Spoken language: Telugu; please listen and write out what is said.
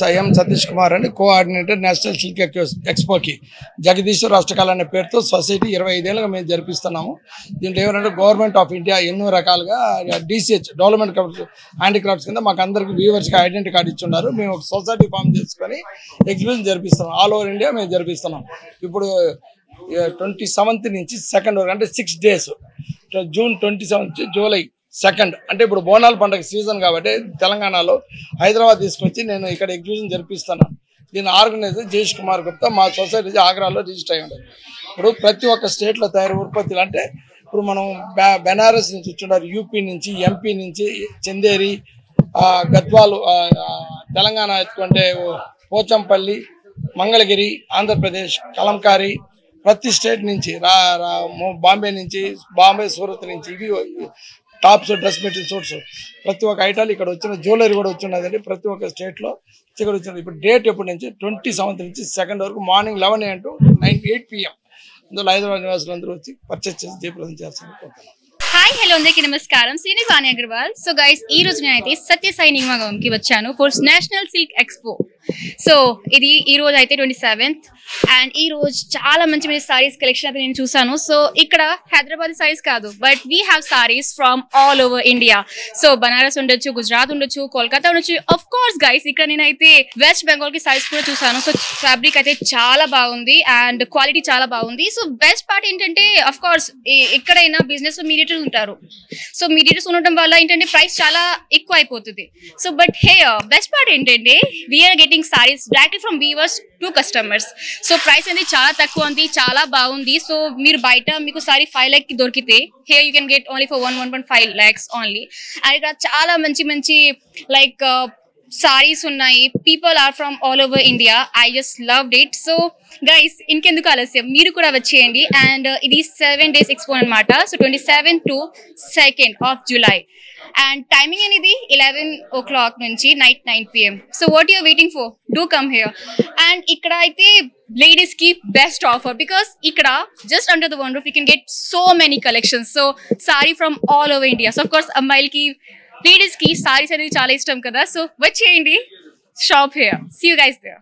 ఐఎం సతీష్ కుమార్ అండి, కోఆర్డినేటర్ నేషనల్ సిల్క్ ఎక్స్పోకి జగదీశ్వర్ రాష్ట్రకాల అనే పేరుతో సొసైటీ 25 ఏళ్ళుగా మేము జరిపిస్తున్నాము. దీంట్లో ఏమంటే గవర్నమెంట్ ఆఫ్ ఇండియా ఎన్నో రకాలుగా DCH డెవలప్మెంట్ హ్యాండిక్రాఫ్ట్స్ కింద మాకు అందరికి వ్యూవర్స్కి ఐడెంటిటీ కార్డు ఇచ్చున్నారు. మేము ఒక సొసైటీ ఫామ్ చేసుకొని ఎగ్జిబిషన్ జరిపిస్తున్నాం. ఆల్ ఓవర్ ఇండియా మేము జరిపిస్తున్నాం. ఇప్పుడు 27th నుంచి 2nd వరకు అంటే 6 days, జూన్ 27 జూలై 2nd అంటే ఇప్పుడు బోనాల పండుగ సీజన్ కాబట్టి తెలంగాణలో హైదరాబాద్ తీసుకొచ్చి నేను ఇక్కడ ఎగ్జిబిషన్ జరిపిస్తున్నాను. దీని ఆర్గనైజర్ జయేష్ కుమార్ గుప్తా. మా సొసైటీ ఆగ్రాలో రిజిస్టర్ అయ్యి ఉంటుంది. ఇప్పుడు ప్రతి ఒక్క స్టేట్లో తయారు ఉత్పత్తులు అంటే ఇప్పుడు మనం బెనారస్ నుంచి వచ్చున్నారు, యూపీ నుంచి, ఎంపీ నుంచి, చందేరి, గద్వాలు, తెలంగాణ ఎత్తుకుంటే పోచంపల్లి, మంగళగిరి, ఆంధ్రప్రదేశ్, కలంకారీ, ప్రతి స్టేట్ నుంచి బాంబే నుంచి, సూరత్ నుంచి ఇవి టాప్స్, డ్రెస్ మెటీరియల్ సూట్స్ ప్రతి ఒక్క ఐటాలు ఇక్కడ వచ్చిన, జ్యువెలరీ కూడా వచ్చినదండి ప్రతి ఒక్క స్టేట్లో ఇక్కడ వచ్చింది. ఇప్పుడు డేట్ ఎప్పటి నుంచి 27th నుంచి 2nd వరకు మార్నింగ్ 11 AM to 8 PM. అందులో హైదరాబాద్ నివాసులు అందరూ వచ్చి పర్చేస్ చేసి జయప్రదం చేస్తారు. హాయ్ హలో అందరికీ నమస్కారం, శ్రీని వాణి అగర్వాల్. సో గైస్, ఈ రోజు నేనైతే సత్యసాయి నిగమకి వచ్చాను for national silk expo. So ఇది ఈ రోజు అయితే 27th అండ్ ఈ రోజు చాలా మంచి మంచి సారీస్ కలెక్షన్ అయితే నేను చూసాను. సో ఇక్కడ హైదరాబాద్ సారీస్ కాదు, but we have saris from all over India. So Banaras ఉండొచ్చు, గుజరాత్ ఉండొచ్చు, కోల్కతా ఉండొచ్చు. ఆఫ్ కోర్స్ గైస్, ఇక్కడ నేనైతే వెస్ట్ బెంగాల్ కి సారీస్ కూడా చూసాను. సో ఫ్యాబ్రిక్ అయితే చాలా బాగుంది అండ్ క్వాలిటీ చాలా బాగుంది. సో బెస్ట్ పార్ట్ ఏంటంటే ఆఫ్ కోర్స్ ఎక్కడైనా బిజినెస్ లో మీడియేటర్స్ ఉంటారు. సో మీడియేటర్స్ ఉండటం వల్ల ఏంటంటే ప్రైస్ చాలా ఎక్కువ అయిపోతుంది. So but hey best part ఏంటంటే we are getting saris directly from weavers to customers. So price అనేది చాలా తక్కువ ఉంది, చాలా బాగుంది. సో మీరు బయట మీకు సారీ 5 lakhs కి దొరికితే here you can get only for 1.5 lakhs only. And ఇక్కడ చాలా మంచి మంచి లైక్ సారీస్ ఉన్నాయి. People are from all over India. I just loved it. So guys, ఇంకెందుకు ఆలస్యం, మీరు కూడా వచ్చేయండి. అండ్ ఇది 7 days ఎక్స్పో అనమాట. So 27th to 2nd of July. And timing అనేది 11 o'clock నుంచి night 9 PM. So what you're waiting for, do come here. And ఇక్కడ అయితే లేడీస్ కి బెస్ట్ ఆఫర్, బికాస్ ఇక్కడ just under the one roof you can get so many collections. So sari from all over India. So of course అమ్మాయిలకి, లేడీస్ కి సారీస్ అనేది చాలా ఇష్టం కదా. సో వచ్చేయండి, shop here. See you guys there.